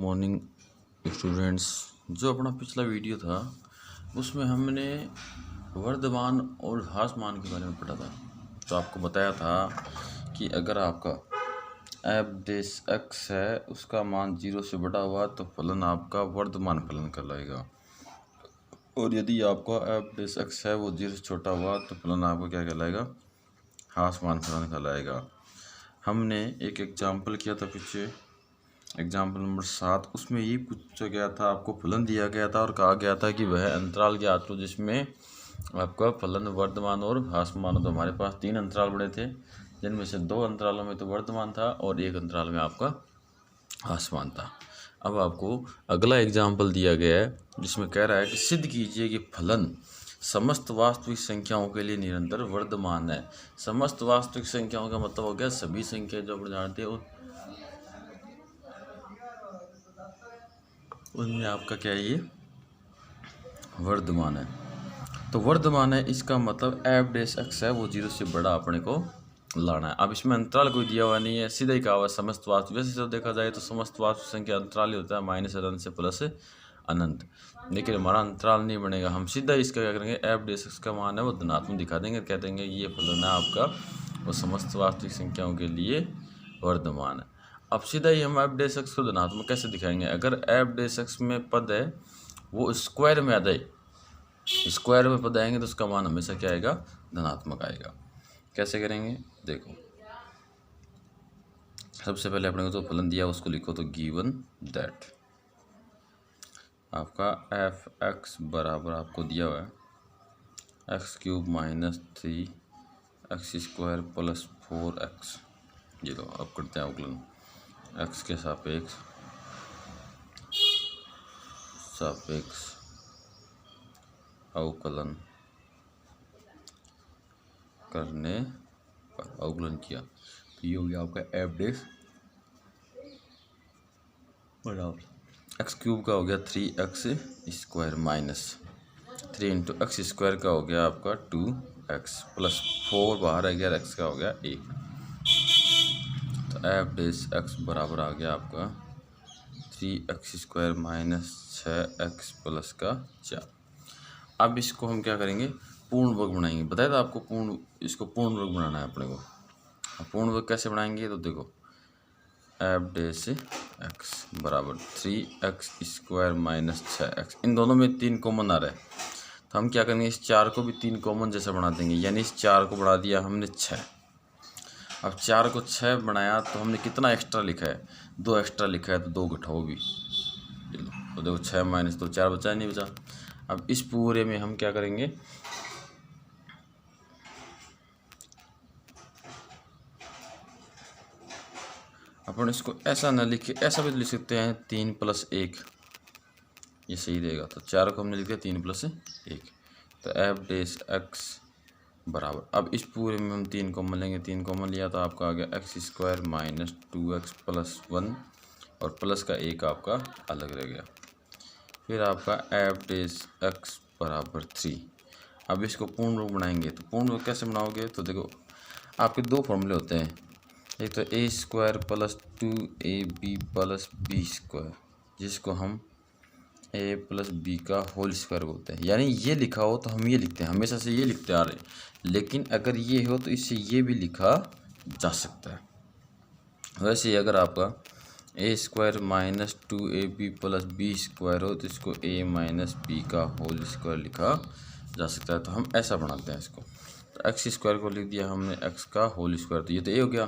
Morning students. जो अपना पिछला वीडियो था उसमें हमने वर्धमान और ह्रासमान के बारे में पढ़ा था। तो आपको बताया था कि अगर आपका एफ डेस एक्स है उसका मान 0 से बड़ा हुआ तो फलन आपका वर्धमान फलन कहलाएगा, और यदि आपका एफ डेस एक्स है वो 0 से छोटा हुआ तो फलन आपका क्या कहलाएगा, ह्रासमान फलन कहलाएगा। हमने एक एग्जाम्पल किया था पीछे, एग्जाम्पल नंबर 7। उसमें ये पूछा गया था, आपको फलन दिया गया था और कहा गया था कि वह अंतराल ज्ञात करो जिसमें आपका फलन वर्धमान और ह्रासमान हो। तो हमारे पास 3 अंतराल बड़े थे, जिनमें से 2 अंतरालों में तो वर्धमान था और 1 अंतराल में आपका ह्रासमान था। अब आपको अगला एग्जाम्पल दिया गया है जिसमें कह रहा है कि सिद्ध कीजिए कि फलन समस्त वास्तविक संख्याओं के लिए निरंतर वर्धमान है। समस्त वास्तविक संख्याओं का मतलब हो गया सभी संख्या जो आप जानते हैं उनमें आपका क्या है, ये वर्धमान है। तो वर्धमान है इसका मतलब एफ डेस एक्स है वो 0 से बड़ा अपने को लाना है। अब इसमें अंतराल कोई दिया हुआ नहीं है, सीधा ही कहा हुआ समस्त वास्तविक। वैसे तो देखा जाए तो समस्त वास्तविक संख्या अंतराल ही होता है, माइनस अनंत से प्लस अनंत, लेकिन हमारा अंतराल नहीं बनेगा। हम सीधा इसका क्या करेंगे, एफ डेस एक्स का मान है वो धनात्मक दिखा देंगे, कह देंगे ये फलन है आपका वो समस्त वास्तविक संख्याओं के लिए वर्धमान है। अब सीधा ही हम एफ डेस एक्स को धनात्मक कैसे दिखाएंगे, अगर एफ डेस एक्स में पद है वो स्क्वायर में आ जाए, स्क्वायर में पद आएंगे तो उसका मान हमेशा क्या आएगा, धनात्मक आएगा। कैसे करेंगे देखो, सबसे पहले अपने को जो फलन दिया उसको लिखो, तो गिवन दैट आपका एफ एक्स बराबर आपको दिया हुआ है x cube minus 3 x square plus 4x। ये लो अब करते हैं अवकलन, एक्स के सापेक्ष अवकलन करने पर अवकलन किया तो ये हो गया आपका एफ डेस बराबर एक्स क्यूब का हो गया 3x square minus 3 into x square का हो गया आपका 2x प्लस 4 बाहर आ गया, एक्स का हो गया 1। तो एफ डेस एक्स बराबर आ गया आपका 3x square minus 6x plus का 4। अब इसको हम क्या करेंगे, पूर्ण वर्ग बनाएंगे। बताया था आपको इसको पूर्ण वर्ग बनाना है अपने को। अब पूर्ण वर्ग कैसे बनाएंगे, तो देखो एफ डेस एक्स बराबर 3x स्क्वायर माइनस 6x, इन दोनों में 3 कॉमन आ रहा है तो हम क्या करेंगे, इस 4 को भी 3 कॉमन जैसा बना देंगे, यानी इस 4 को बढ़ा दिया हमने 6। अब 4 को 6 बनाया तो हमने कितना एक्स्ट्रा लिखा है, 2 एक्स्ट्रा लिखा है, तो 2 घटाओ भी, तो देखो 6 माइनस 2 4 बचा, नहीं बचा। अब इस पूरे में हम क्या करेंगे, अपन इसको ऐसा ना लिखे, ऐसा भी लिख सकते हैं 3 + 1, ये सही रहेगा। तो 4 को हमने लिख दिया 3 + 1, तो एफ डेस एक्स बराबर, अब इस पूरे में हम 3 कॉमन लेंगे, 3 कॉमन लिया तो आपका आ गया x square minus 2x plus 1 और प्लस का 1 आपका अलग रह गया। फिर आपका एफ डेस एक्स बराबर 3। अब इसको पूर्ण रूप बनाएंगे, तो पूर्ण रूप कैसे बनाओगे, तो देखो आपके 2 फॉर्मूले होते हैं, एक तो A square plus 2ab plus B square, जिसको हम ए प्लस बी का होल स्क्वायर बोलते हैं। यानी ये लिखा हो तो हम ये लिखते हैं, हमेशा से ये लिखते आ रहे हैं, लेकिन अगर ये हो तो इससे ये भी लिखा जा सकता है। वैसे ही अगर आपका A square minus 2ab plus B square हो तो इसको ए माइनस बी का होल स्क्वायर लिखा जा सकता है। तो हम ऐसा बनाते हैं इसको, तो एक्स स्क्वायर को लिख दिया हमने एक्स का होल स्क्वायर, तो ये तो ए हो गया,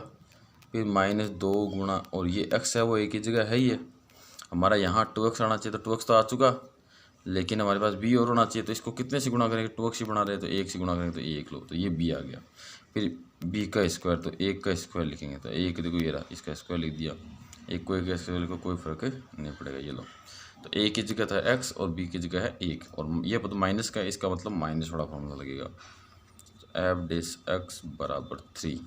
फिर माइनस 2 गुणा, और ये एक्स है वो एक ही जगह है ही है, हमारा यहाँ 2x आना चाहिए तो 2x तो आ चुका, लेकिन हमारे पास b और होना चाहिए, तो इसको कितने से गुणा करेंगे, 2x ही बना रहे तो 1 से गुणा करेंगे तो 1 लो, तो ये b आ गया। फिर b का स्क्वायर, तो 1 का स्क्वायर लिखेंगे, तो 1 देखो ये रहा, इसका स्क्वायर लिख दिया, 1 को 1 का स्क्वायर लिखो, कोई फर्क नहीं पड़ेगा, ये लो। तो a की जगह था x और b की जगह है 1, और ये पता माइनस का, इसका मतलब माइनस वाला फॉर्मूला लगेगा। एफ डेस एक्स बराबर 3,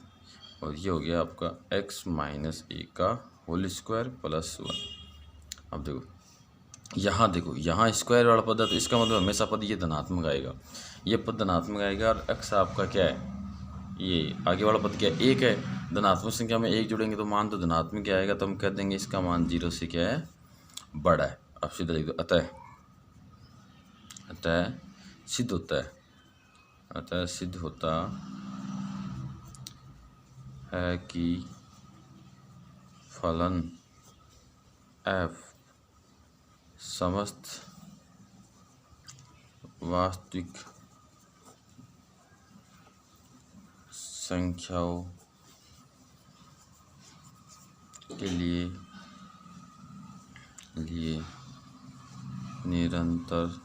और ये हो गया आपका x माइनस a का होल स्क्वायर प्लस 1। अब देखो यहाँ स्क्वायर वाला पद है तो इसका मतलब हमेशा पद ये धनात्मक आएगा, ये पद धनात्मक आएगा, और x आपका क्या है, ये आगे वाला पद क्या है, 1 है। धनात्मक संख्या में 1 जोड़ेंगे तो मान तो धनात्मक क्या आएगा, तो हम कह देंगे इसका मान 0 से क्या है, बड़ा है। अब सीधा लिख दो अतः, अतः सिद्ध होता है, अतः सिद्ध होता है कि फलन f समस्त वास्तविक संख्याओं के लिए निरंतर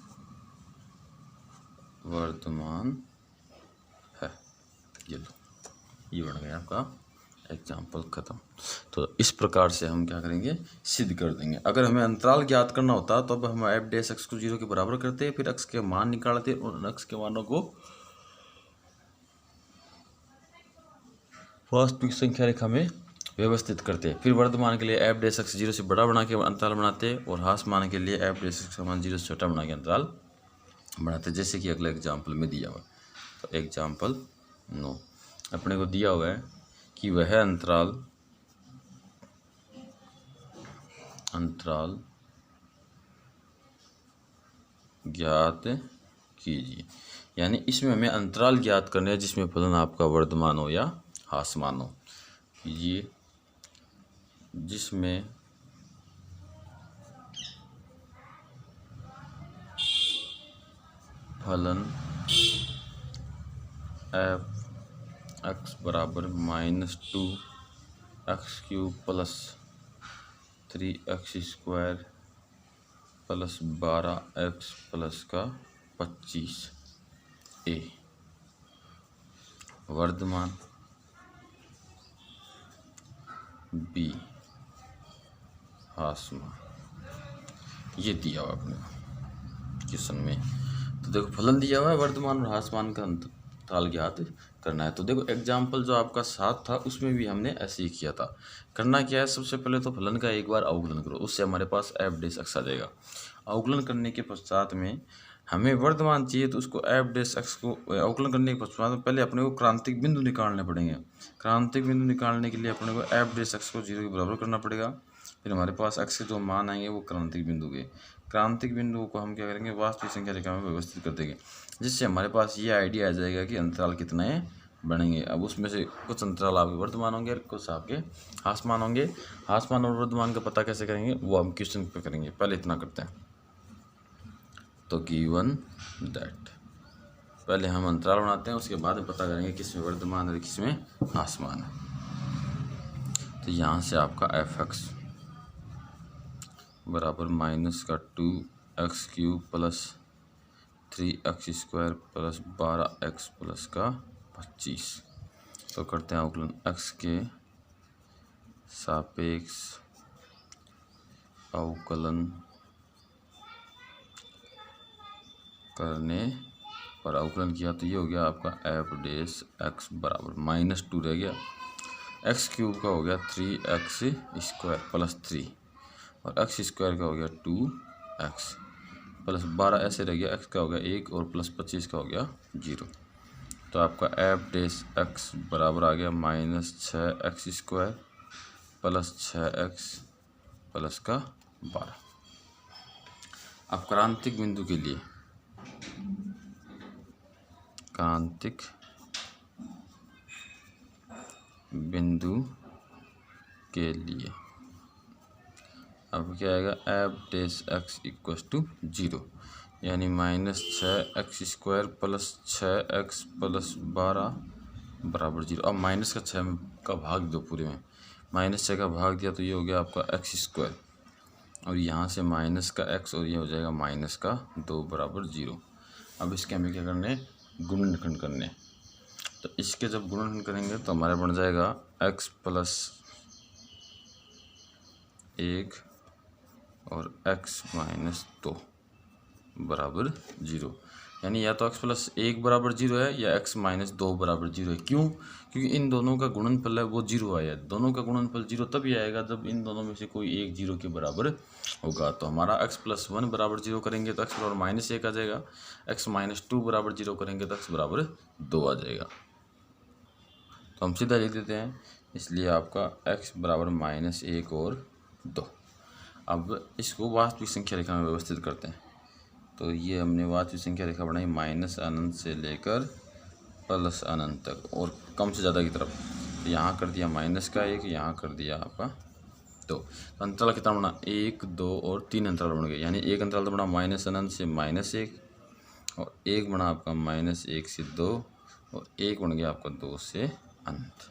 वर्तमान है। ये लो, ये बन गया आपका एग्जाम्पल ख़त्म। तो इस प्रकार से हम क्या करेंगे, सिद्ध कर देंगे। अगर हमें अंतराल ज्ञात करना होता तो अब हम एफ डैश एक्स को 0 के बराबर करते, फिर एक्स के मान निकालते और उन एक्स के मानों को वास्तविक संख्या रेखा में व्यवस्थित करते, फिर वर्तमान के लिए एफ डैश एक्स 0 से बड़ा बना के अंतराल बनाते और हास मान के लिए एफ डैश एक्स का मान 0 से छोटा बना के अंतराल बनाते, जैसे कि अगले एग्जाम्पल में दिया हुआ। तो एग्जाम्पल 9 अपने को दिया हुआ है कि वह अंतराल ज्ञात कीजिए। यानी इसमें हमें अंतराल ज्ञात करना है जिसमें फलन आपका वर्तमान हो या हासमान हो। ये जिसमें फलन एफ एक्स बराबर -2 x cube plus 3 x square plus 12 x plus का 25 ए वर्तमान, बी हासमान, ये दिया हुआ अपने क्वेश्चन में। तो देखो फलन दिया हुआ है, वर्तमान और हासमान का अंतराल ज्ञात करना है। तो देखो एग्जाम्पल जो आपका 7 था उसमें भी हमने ऐसे ही किया था। करना क्या है, सबसे पहले तो फलन का एक बार अवकलन करो, उससे हमारे पास एफ डैश एक्स आ जाएगा। अवकलन करने के पश्चात में हमें वर्तमान चाहिए तो उसको एफ डैश एक्स को अवकलन करने के पश्चात में पहले अपने को क्रांतिक बिंदु निकालने पड़ेंगे। क्रांतिक बिंदु निकालने के लिए अपने को एफ डैश एक्स को 0 के बराबर करना पड़ेगा। फिर हमारे पास एक्स के जो मान आएंगे वो क्रांतिक बिंदु के, क्रांतिक बिंदु को हम क्या करेंगे, वास्तविक संख्या रेखा में व्यवस्थित कर देंगे, जिससे हमारे पास ये आइडिया आ जाएगा कि अंतराल कितने बनेंगे। अब उसमें से कुछ अंतराल आपके वर्तमान होंगे, कुछ आपके हासमान होंगे। हासमान और वर्तमान का पता कैसे करेंगे वो हम क्वेश्चन पे करेंगे, पहले इतना करते हैं। तो गिवन दैट पहले हम अंतराल बनाते हैं, उसके बाद में पता करेंगे किसमें वर्तमान और किसमें हासमान है। तो यहाँ से आपका एफ एक्स बराबर -2 x cube plus 3 x square plus 12 x plus का 25। तो करते हैं अवकलन एक्स के सापेक्ष अवकलन करने पर अवकलन किया तो ये हो गया आपका एफ डैश एक्स बराबर -2 रह गया, एक्स क्यूब का हो गया 3 एक्स स्क्वायर प्लस 3 और एक्स स्क्वायर का हो गया 2 एक्स प्लस 12 ऐसे रह गया, एक्स का हो गया 1 और प्लस 25 का हो गया 0। तो आपका एफ डैश एक्स बराबर आ गया -6 X square plus 6 X plus का 12। अब क्रांतिक बिंदु के लिए, क्रांतिक बिंदु के लिए अब क्या आएगा, F dash X equals to 0, यानी -6 X square plus 6 X plus 12 बराबर 0। अब माइनस का 6 का भाग दो पूरे में, -6 का भाग दिया तो ये हो गया आपका एक्स स्क्वायर और यहाँ से माइनस का एक्स और ये हो जाएगा -2 बराबर 0। अब इसके हमें क्या करने, गुणनखंड करने। तो इसके जब गुणनखंड करेंगे तो हमारा बन जाएगा x प्लस 1 और x माइनस 2 बराबर 0। यानी या तो x प्लस 1 बराबर 0 है या x माइनस 2 बराबर 0 है। क्यों? क्योंकि इन दोनों का गुणनफल है वो 0 आया। दोनों का गुणनफल 0 तभी आएगा जब इन दोनों में से कोई एक 0 के बराबर होगा। तो हमारा x प्लस 1 बराबर 0 करेंगे तो x बराबर -1 आ जाएगा, x माइनस 2 बराबर 0 करेंगे तो x बराबर 2 आ जाएगा। तो हम सीधा लिख देते हैं, इसलिए आपका x बराबर -1 और 2। अब इसको वास्तविक संख्या रेखा में व्यवस्थित करते हैं। तो ये हमने वास्तविक संख्या रेखा बनाई माइनस अनंत से लेकर प्लस अनंत तक और कम से ज़्यादा की तरफ। तो यहाँ कर दिया माइनस का 1, यहाँ कर दिया आपका 2। तो अंतराल कितना बना, 1, 2 और 3 अंतराल बन गए। यानी एक अंतराल तो बना माइनस अनंत से -1 और एक बना आपका -1 से 2 और एक बन गया आपका 2 से अनंत।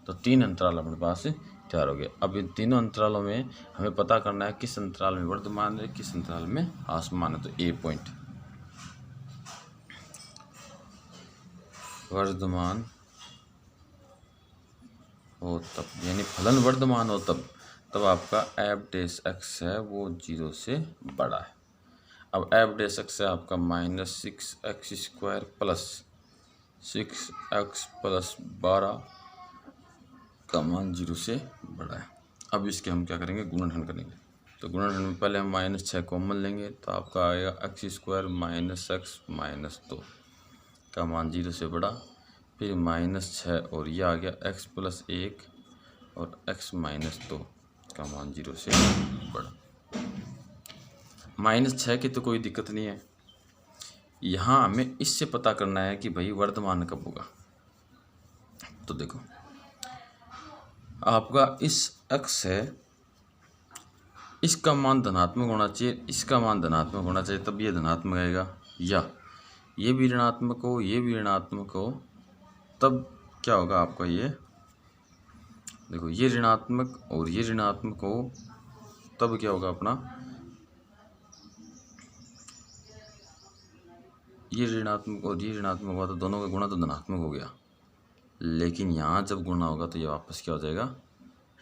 तो 3 अंतराल अपने पास तैयार हो गए। अब इन तीनों अंतरालों में हमें पता करना है किस अंतराल में वर्धमान है, किस अंतराल में ह्रासमान है। तो ए पॉइंट वर्धमान हो तब, यानी फलन वर्धमान हो तब आपका एफ डैश एक्स है वो 0 से बड़ा है। अब एफ डैश एक्स है आपका -6x² प्लस 6x प्लस 12 का मान 0 से बड़ा है। अब इसके हम क्या करेंगे, गुणनखंड करेंगे। तो गुणनखंड में पहले हम -6 कॉमन लेंगे तो आपका आएगा x² -x -2 का मान 0 से बड़ा, फिर -6 और ये आ गया x प्लस 1 और x -2 का मान 0 से बड़ा। -6 की तो कोई दिक्कत नहीं है। यहाँ हमें इससे पता करना है कि भाई वर्धमान कब होगा। तो देखो आपका इस x है, इसका मान धनात्मक होना चाहिए, इसका मान धनात्मक होना चाहिए, तब ये धनात्मक आएगा। या ये भी ऋणात्मक हो, ये भी ऋणात्मक हो, तब क्या होगा आपका, ये देखो ये ऋणात्मक और ये ऋणात्मक हो, तब क्या होगा अपना, ये ऋणात्मक और ये ऋणात्मक हुआ तो दोनों का गुणा तो धनात्मक हो गया। लेकिन यहाँ जब गुणा होगा तो ये वापस क्या हो जाएगा,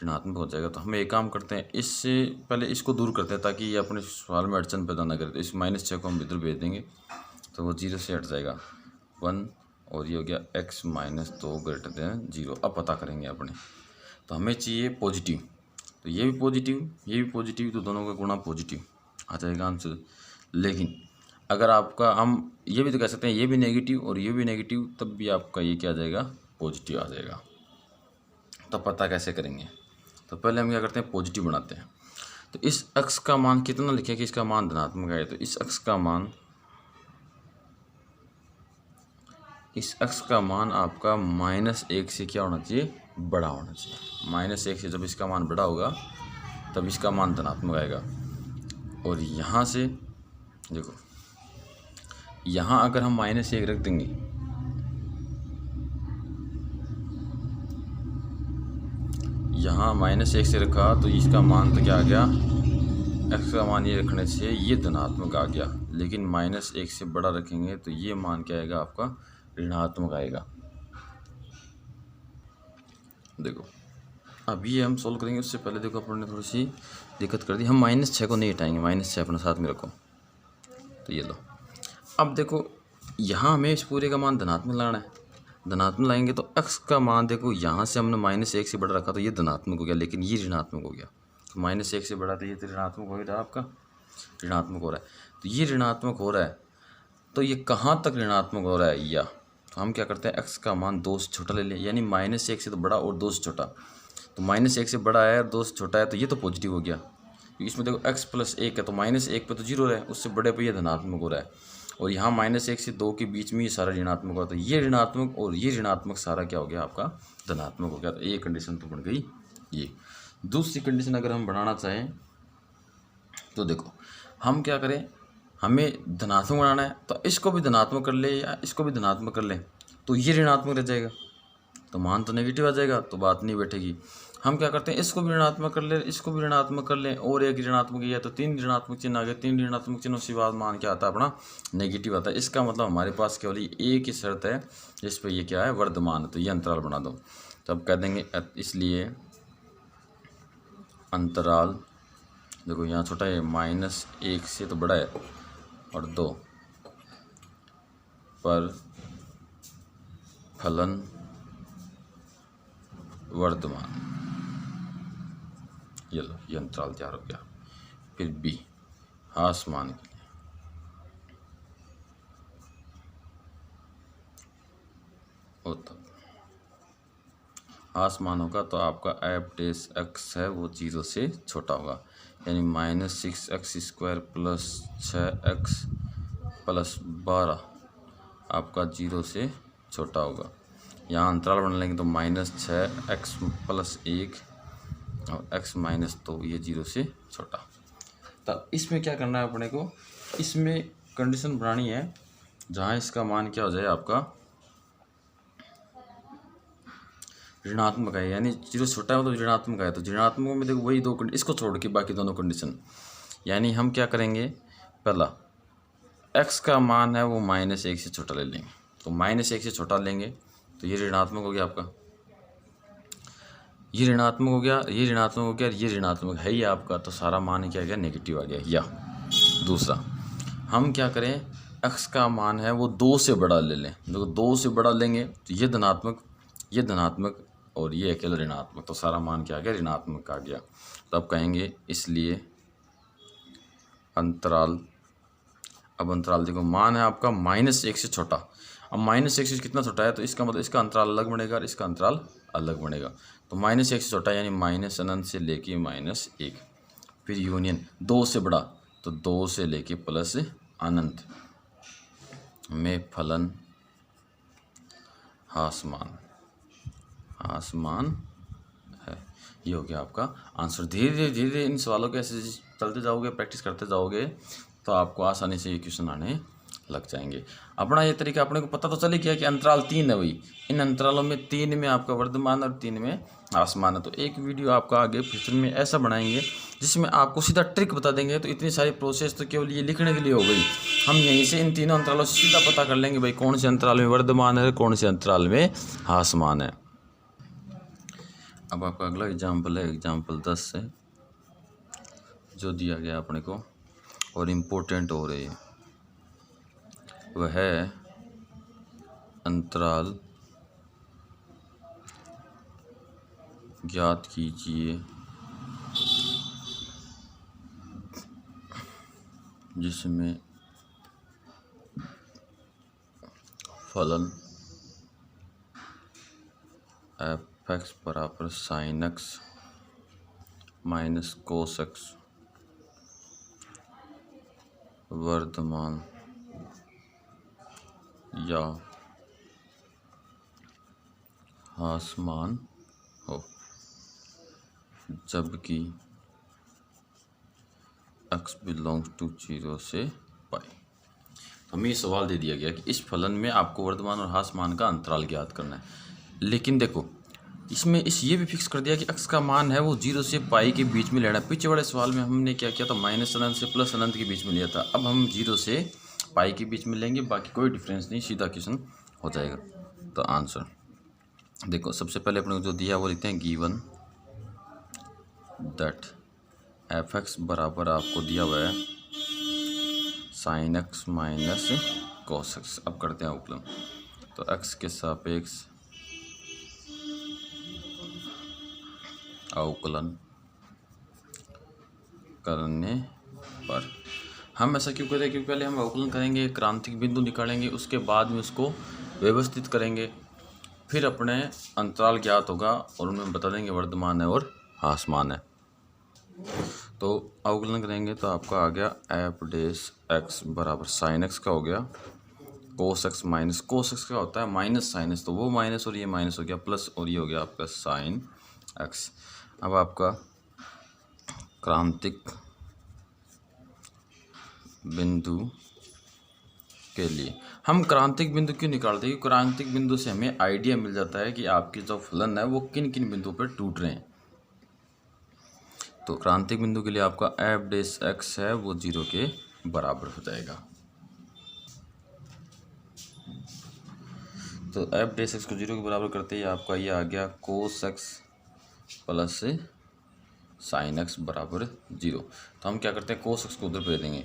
ऋणात्मक हो जाएगा। तो हम एक काम करते हैं, इससे पहले इसको दूर करते हैं ताकि ये अपने सवाल में अड़चन पैदा ना करे। तो इस -6 को हम इधर भेज देंगे तो वो 0 से हट जाएगा 1 और ये हो गया x -2 > 0। अब पता करेंगे अपने, तो हमें चाहिए पॉजिटिव, तो ये भी पॉजिटिव, ये भी पॉजिटिव, तो दोनों का गुणा पॉजिटिव आ जाएगा आंसर। लेकिन अगर आपका, हम ये भी तो कह सकते हैं ये भी नेगेटिव और ये भी नेगेटिव, तब भी आपका ये क्या आ जाएगा, पॉजिटिव आ जाएगा। तो पता कैसे करेंगे, तो पहले हम क्या करते हैं, पॉजिटिव बनाते हैं। तो इस x का मान कितना लिखे कि इसका मान धनात्मक आए, तो इस x का मान, इस x का मान आपका -1 से क्या होना चाहिए, बड़ा होना चाहिए। -1 से जब इसका मान बड़ा होगा तब इसका मान धनात्मक आएगा। और यहाँ से देखो, यहाँ अगर हम -1 रख देंगे, यहाँ -1 से रखा तो इसका मान तो क्या आ गया, x का मान ये रखने से ये धनात्मक आ गया। लेकिन -1 से बड़ा रखेंगे तो ये मान क्या आएगा आपका, ऋणात्मक आएगा। देखो अब ये हम सोल्व करेंगे, उससे पहले देखो अपन ने थोड़ी सी दिक्कत कर दी। हम -6 को नहीं हटाएंगे, -6 अपने साथ में रखो। तो ये लो, अब देखो यहाँ हमें इस पूरे का मान धनात्मक लाना है। धनात्मक लाएंगे तो x का मान देखो, यहाँ से हमने -1 से बड़ा रखा तो ये धनात्मक हो गया, लेकिन ये ऋणात्मक हो गया। तो -1 से बड़ा तो ये तो ऋणात्मक हो रहा है, आपका ऋणात्मक हो रहा है। तो ये ऋणात्मक हो रहा है, तो ये कहाँ तक ऋणात्मक हो रहा है, या तो हम क्या करते हैं, x का मान 2 से छोटा ले लें, यानी -1 से तो बड़ा और 2 से छोटा। तो -1 से बड़ा है और 2 से छोटा है, तो ये तो पॉजिटिव हो गया। इसमें देखो x प्लस 1 है, तो -1 पे तो 0 है, उससे बड़े पे ये धनात्मक हो रहा है। और यहाँ -1 से 2 के बीच में ये सारा ऋणात्मक हुआ, तो ये ऋणात्मक और ये ऋणात्मक सारा क्या हो गया, आपका धनात्मक हो गया। तो ये कंडीशन तो बन गई। ये दूसरी कंडीशन अगर हम बनाना चाहें तो देखो हम क्या करें, हमें धनात्मक बनाना है, तो इसको भी धनात्मक कर ले या इसको भी धनात्मक कर ले, तो ये ऋणात्मक रह जाएगा, तो मान तो नेगेटिव आ जाएगा, तो बात नहीं बैठेगी। हम क्या करते हैं, इसको भी ऋणात्मक कर ले, इसको भी ऋणात्मक कर लें और एक ऋणात्मक है, तो 3 ऋणात्मक चिन्ह आ गए। 3 ऋणात्मक चिन्हों से बाद मान क्या आता है, अपना नेगेटिव आता है। इसका मतलब हमारे पास केवल एक ही शर्त है जिस पर ये क्या है, वर्धमान। तो ये अंतराल बना दो, तो अब कह देंगे इसलिए अंतराल, देखो यहाँ छोटा है, -1 से तो बड़ा है और 2 पर फलन वर्धमान। ये लो, ये अंतराल तैयार हो गया। फिर बी, ह्रासमान के लिए होता, ह्रासमान होगा तो आपका एफ डैश एक्स है वो 0 से छोटा होगा, यानी -6x² प्लस 6x प्लस 12 आपका 0 से छोटा होगा। यहाँ अंतराल बना लेंगे तो -6x प्लस 1 और x माइनस 2, ये 0 से छोटा। तो इसमें क्या करना है अपने को, इसमें कंडीशन बनानी है जहाँ इसका मान क्या हो जाए आपका ऋणात्मक है, यानी 0 छोटा है मतलब ऋणात्मक है। तो ऋणात्मक में देखो वही दो इसको छोड़ के बाकी दोनों कंडीशन, यानी हम क्या करेंगे, पहला x का मान है वो -1 से छोटा ले लेंगे। तो -1 से छोटा लेंगे तो ये ऋणात्मक हो गया आपका, ये ऋणात्मक हो गया, ये ऋणात्मक हो गया, ये ऋणात्मक है ही आपका। तो सारा मान क्या गया, नेगेटिव आ गया। या दूसरा हम क्या करें, x का मान है वो 2 से बड़ा ले लें। देखो 2 से बड़ा लेंगे तो ये धनात्मक और ये अकेला ऋणात्मक, तो सारा मान क्या आ गया, ऋणात्मक आ गया। तो अब कहेंगे इसलिए अंतराल, अब अंतराल देखो मान है आपका -1 से छोटा। अब -1 से कितना छोटा है, तो इसका मतलब इसका अंतराल अलग बनेगा और इसका अंतराल अलग बनेगा। तो -1 से छोटा यानी -अनंत से लेके -1, फिर यूनियन 2 से बड़ा तो 2 से लेके प्लस अनंत में फलन आसमान है। ये हो गया आपका आंसर। धीरे धीरे इन सवालों के ऐसे चलते जाओगे, प्रैक्टिस करते जाओगे तो आपको आसानी से ये क्वेश्चन आने लग जाएंगे। अपना ये तरीका अपने को पता तो चल ही गया कि अंतराल 3 है, वही इन अंतरालों में 3 में आपका वर्धमान और 3 में आसमान है। तो एक वीडियो आपका आगे फ्यूचर में ऐसा बनाएंगे जिसमें आपको सीधा ट्रिक बता देंगे। तो इतनी सारी प्रोसेस तो केवल ये लिखने के लिए हो गई, हम यहीं से इन तीनों अंतरालों से सीधा पता कर लेंगे भाई कौन से अंतराल में वर्धमान है, कौन से अंतराल में आसमान है। अब आपका अगला एग्जाम्पल है एग्जाम्पल 10 से, जो दिया गया अपने को और इम्पोर्टेंट हो रही है, वह है अंतराल ज्ञात कीजिए जिसमें फलन f(x) बराबर sin x minus cos x वर्धमान या आसमान हो, जबकि x बिलोंग्स टू 0 से पाई। हमें ये सवाल दे दिया गया कि इस फलन में आपको वर्धमान और आसमान का अंतराल ज्ञात करना है। लेकिन देखो इसमें ये भी फिक्स कर दिया कि x का मान है वो 0 से पाई के बीच में लेना है। पीछे वाले सवाल में हमने क्या किया था, -अनंत से प्लस अनंत के बीच में लिया था। अब हम 0 से पाई के बीच में लेंगे, बाकी कोई डिफरेंस नहीं, सीधा क्वेश्चन हो जाएगा। तो आंसर देखो, सबसे पहले अपने को जो दिया वो लिखते हैं गिवन दैट f(x) बराबर आपको दिया हुआ है sin x minus cos x। अब करते हैं अवकलन, तो x के सापेक्ष अवकलन करने पर हम ऐसा क्यों करें, क्योंकि पहले हम अवकलन करेंगे, क्रांतिक बिंदु निकालेंगे, उसके बाद में उसको व्यवस्थित करेंगे, फिर अपने अंतराल ज्ञात होगा और उनमें बता देंगे वर्धमान है और आसमान है। तो अवकलन करेंगे तो आपका आ गया f(x) बराबर sin x का हो गया cos x minus cos x का होता है माइनस sin x, तो वो माइनस और ये माइनस हो गया प्लस, और ये हो गया आपका sin x। अब आपका क्रांतिक बिंदु के लिए हम क्रांतिक बिंदु क्यों निकालते हैं, क्योंकि क्रांतिक बिंदु से हमें आइडिया मिल जाता है कि आपके जो फलन है वो किन किन बिंदुओं पर टूट रहे हैं। तो क्रांतिक बिंदु के लिए आपका f(x) है वो 0 के बराबर हो जाएगा। तो f(x) को 0 के बराबर करते ही आपका ये आ गया cos x plus sin x बराबर 0। तो हम क्या करते हैं, cos x को उधर भेज देंगे,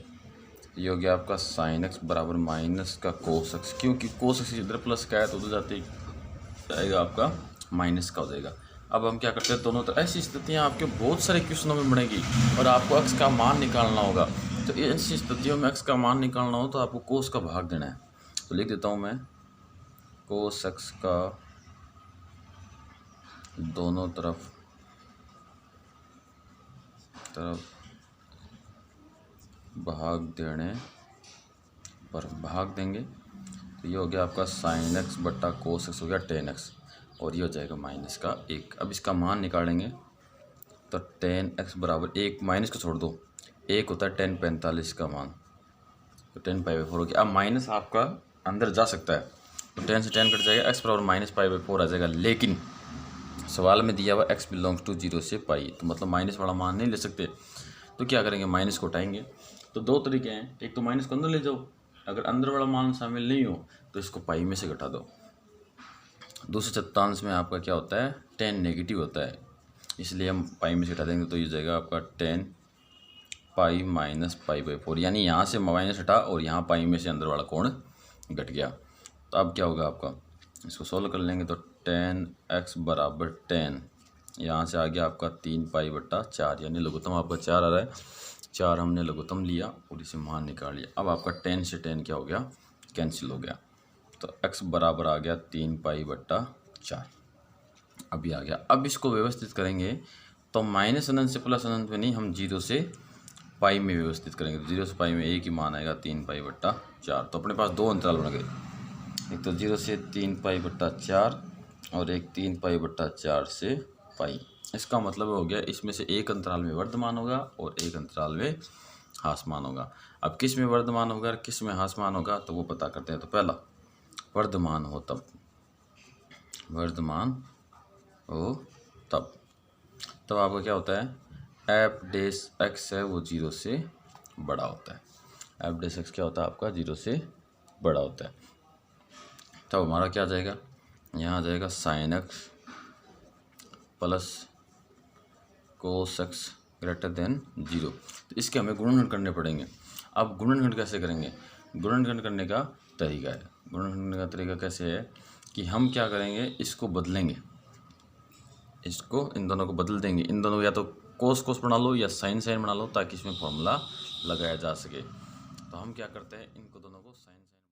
ये हो गया आपका sin x बराबर माइनस का cos x, क्योंकि cos x इधर प्लस का है तो उधर जाते जाएगा आपका माइनस का हो जाएगा। अब हम क्या करते हैं, दोनों तरफ ऐसी स्थितियाँ आपके बहुत सारे क्वेश्चनों में बनेगी और आपको x का मान निकालना होगा। तो ऐसी स्थितियों में x का मान निकालना हो तो आपको cos का भाग देना है। तो लिख देता हूँ मैं cos x का दोनों तरफ भाग देने पर भाग देंगे तो ये हो गया आपका साइन एक्स बट्टा कोस एक्स हो गया टेन एक्स, और ये हो जाएगा माइनस का 1। अब इसका मान निकालेंगे तो टेन एक्स बराबर 1, माइनस को छोड़ दो, 1 होता है 10 45 का मान, तो 10 पाई/4 हो गया। अब माइनस आपका अंदर जा सकता है तो 10 से 10 कट जाएगा, एक्स बराबर -पाई/4 आ जाएगा। लेकिन सवाल में दिया हुआ x बिलोंग्स टू 0 से पाई, तो मतलब माइनस वाला मान नहीं ले सकते। तो क्या करेंगे, माइनस को उठाएंगे। तो दो तरीके हैं, एक तो माइनस को अंदर ले जाओ, अगर अंदर वाला मान शामिल नहीं हो तो इसको पाई में से घटा दो। दूसरे चतुर्थांश में आपका क्या होता है, 10 नेगेटिव होता है, इसलिए हम पाई में से घटा देंगे तो ये जाएगा आपका 10 पाई माइनस पाई/4, यानी यहाँ से माइनस हटा और यहाँ पाई में से अंदर वाला कोण घट गया। तो अब क्या होगा आपका, इसको सोल्व कर लेंगे तो 10x बराबर 10, यहाँ से आ गया आपका 3 पाई/4, यानी लघुत्तम आपका 4 आ रहा है, 4 हमने लघुत्तम लिया और इसे मान निकाल लिया। अब आपका 10 से 10 क्या हो गया, कैंसिल हो गया, तो x बराबर आ गया 3 पाई/4, अभी आ गया। अब इसको व्यवस्थित करेंगे तो माइनस अनंत से प्लस अनंत में नहीं, हम 0 से पाई में व्यवस्थित करेंगे, तो 0 से पाई में एक ही मान आएगा 3 पाई/4। तो अपने पास 2 अंतराल बन गए, एक तो 0 से 3 पाई/4 और एक 3 पाई/4 से पाई। इसका मतलब हो गया इसमें से एक अंतराल में वर्धमान होगा और एक अंतराल में ह्रासमान होगा। अब किस में वर्धमान होगा और किस में ह्रासमान होगा तो वो पता करते हैं। तो पहला वर्धमान हो तब, वर्धमान हो तब आपका क्या होता है, एफ डेस एक्स है वो 0 से बड़ा होता है। एफ डेस एक्स क्या होता है आपका, 0 से बड़ा होता है। तब हमारा क्या आ जाएगा, यहाँ आ जाएगा sine x plus cos x greater than 0। तो इसके हमें गुणनखंड करने पड़ेंगे। अब गुणनखंड कैसे करेंगे, गुणनखंड करने का तरीका है, गुणनखंड का तरीका कैसे है कि हम क्या करेंगे, इसको बदलेंगे, इसको इन दोनों को बदल देंगे, इन दोनों या तो कोस कोस बना लो या साइन साइन बना लो ताकि इसमें फॉर्मूला लगाया जा सके। तो हम क्या करते हैं, इनको दोनों को साइन